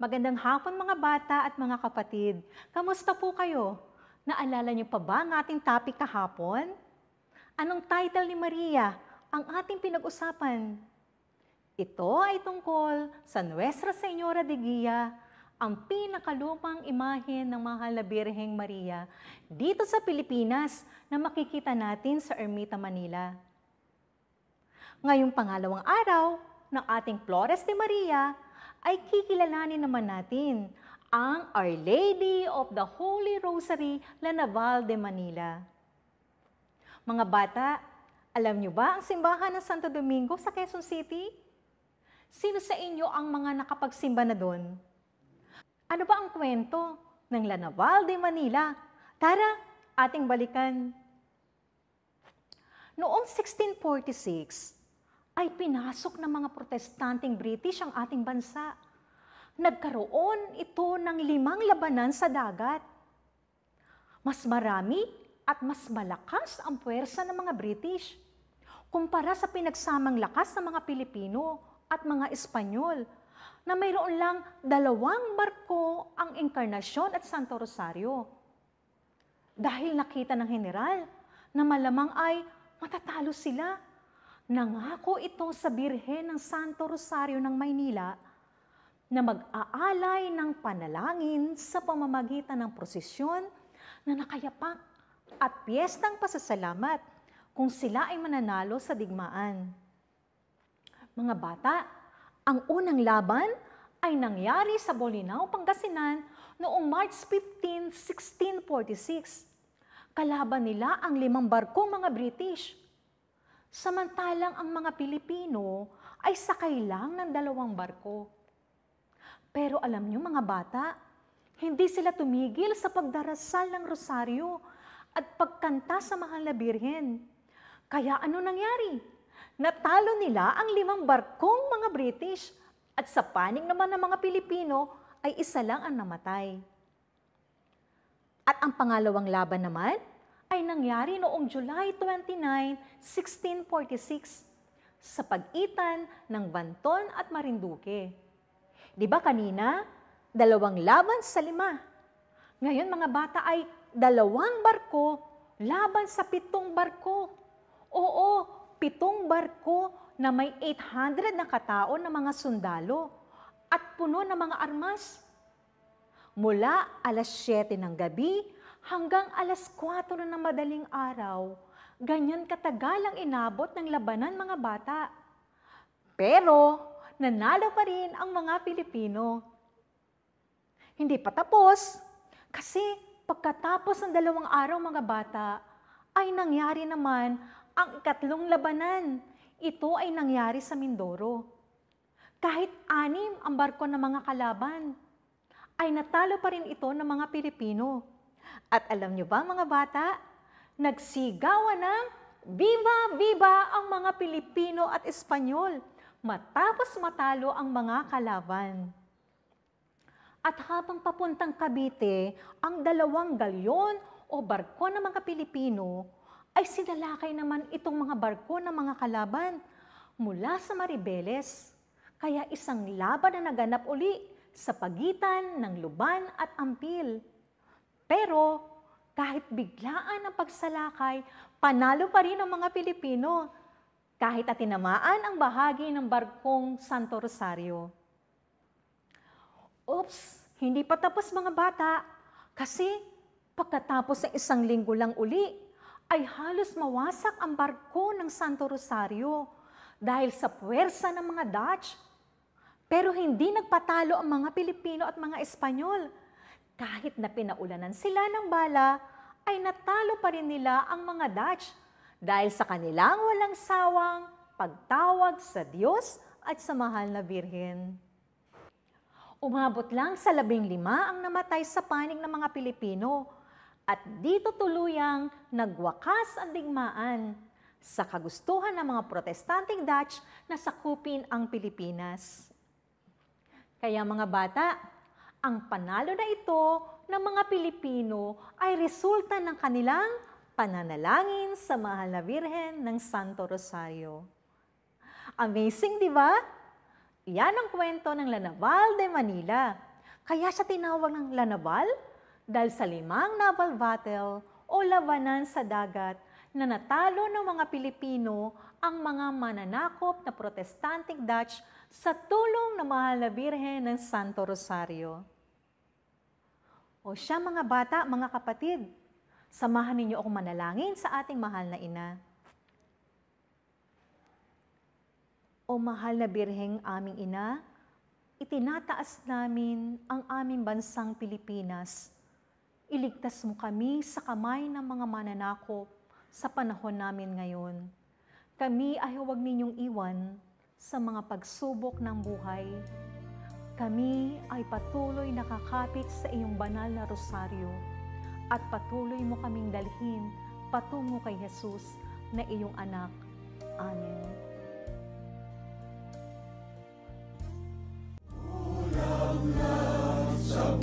Magandang hapon mga bata at mga kapatid. Kamusta po kayo? Naalala niyo pa ba ang ating topic kahapon? Anong title ni Maria ang ating pinag-usapan? Ito ay tungkol sa Nuestra Señora de Guia, ang pinakalumang imahe ng Mahal na Birheng Maria dito sa Pilipinas na makikita natin sa Ermita, Manila. Ngayong pangalawang araw ng ating Flores de Maria, ay kikilalanin naman natin ang Our Lady of the Holy Rosary, La Naval de Manila. Mga bata, alam niyo ba ang simbahan ng Santo Domingo sa Quezon City? Sino sa inyo ang mga nakapagsimba na doon? Ano ba ang kwento ng La Naval de Manila? Tara, ating balikan. Noong 1646, ay pinasok ng mga protestanteng British ang ating bansa. Nagkaroon ito ng 5 labanan sa dagat. Mas marami at mas malakas ang puwersa ng mga British kumpara sa pinagsamang lakas ng mga Pilipino at mga Espanyol na mayroon lang 2 barko ang Encarnacion at Santo Rosario. Dahil nakita ng general na malamang ay matatalo sila, nangako ito sa Birhen ng Santo Rosario ng Maynila na mag-aalay ng panalangin sa pamamagitan ng prosesyon na nakayapak at piyestang pasasalamat kung sila ay mananalo sa digmaan. Mga bata, ang unang laban ay nangyari sa Bolinao, Pangasinan noong March 15, 1646. Kalaban nila ang 5 barkong mga British. Samantalang ang mga Pilipino ay sakay lang ng 2 barko. Pero alam niyo mga bata, hindi sila tumigil sa pagdarasal ng rosaryo at pagkanta sa Mahal na Birhen. Kaya ano nangyari? Natalo nila ang 5 barkong mga British at sa panig naman ng mga Pilipino ay 1 lang ang namatay. At ang pangalawang laban naman ay nangyari noong July 29, 1646 sa pagitan ng Banton at Marinduque. Di ba kanina, 2 laban sa 5. Ngayon mga bata ay 2 barko laban sa 7 barko. Oo, 7 barko na may 800 na katao na mga sundalo at puno ng mga armas. Mula alas 7 ng gabi hanggang alas 4 na ng madaling araw, ganyan katagal ang inabot ng labanan mga bata. Pero nanalo pa rin ang mga Pilipino. Hindi pa tapos, kasi pagkatapos ng 2 araw mga bata, ay nangyari naman ang 3 labanan. Ito ay nangyari sa Mindoro. Kahit 6 ang barko ng mga kalaban, ay natalo pa rin ito ng mga Pilipino. At alam niyo ba mga bata, nagsigawan ng Viva Viva ang mga Pilipino at Espanyol matapos matalo ang mga kalaban. At habang papuntang Cavite, ang 2 galyon o barko ng mga Pilipino ay sinalakay naman itong mga barko ng mga kalaban mula sa Maribeles. Kaya isang laban na naganap uli sa pagitan ng Luban at Ampil. Pero kahit biglaan ang pagsalakay, panalo pa rin ang mga Pilipino kahit at tinamaan ang bahagi ng barkong Santo Rosario. Oops, hindi pa tapos mga bata kasi pagkatapos ng 1 linggo lang uli ay halos mawasak ang barko ng Santo Rosario dahil sa puwersa ng mga Dutch. Pero hindi nagpatalo ang mga Pilipino at mga Espanyol. Kahit na pinaulanan sila ng bala, ay natalo pa rin nila ang mga Dutch dahil sa kanilang walang sawang pagtawag sa Diyos at sa Mahal na Birhen. Umabot lang sa 15 ang namatay sa panig ng mga Pilipino at dito tuluyang nagwakas ang digmaan sa kagustuhan ng mga protestanteng Dutch na sakupin ang Pilipinas. Kaya mga bata, ang panalo na ito ng mga Pilipino ay resulta ng kanilang pananalangin sa Mahal na Birhen ng Santo Rosario. Amazing, di ba? Iyan ang kwento ng La Naval de Manila. Kaya siya tinawag ng La Naval dahil sa 5 naval battle o labanan sa dagat na natalo ng mga Pilipino ang mga mananakop na Protestanting Dutch sa tulong ng Mahal na Birhen ng Santo Rosario. O siya mga bata, mga kapatid, samahan ninyo akong manalangin sa ating mahal na ina. O mahal na Birheng aming ina, itinataas namin ang aming bansang Pilipinas. Iligtas mo kami sa kamay ng mga mananakop sa panahon namin ngayon. Kami ay huwag ninyong iwan sa mga pagsubok ng buhay. Kami ay patuloy nakakapit sa iyong banal na rosaryo at patuloy mo kaming dalhin patungo kay Jesus na iyong anak. Amen. Ulang na sa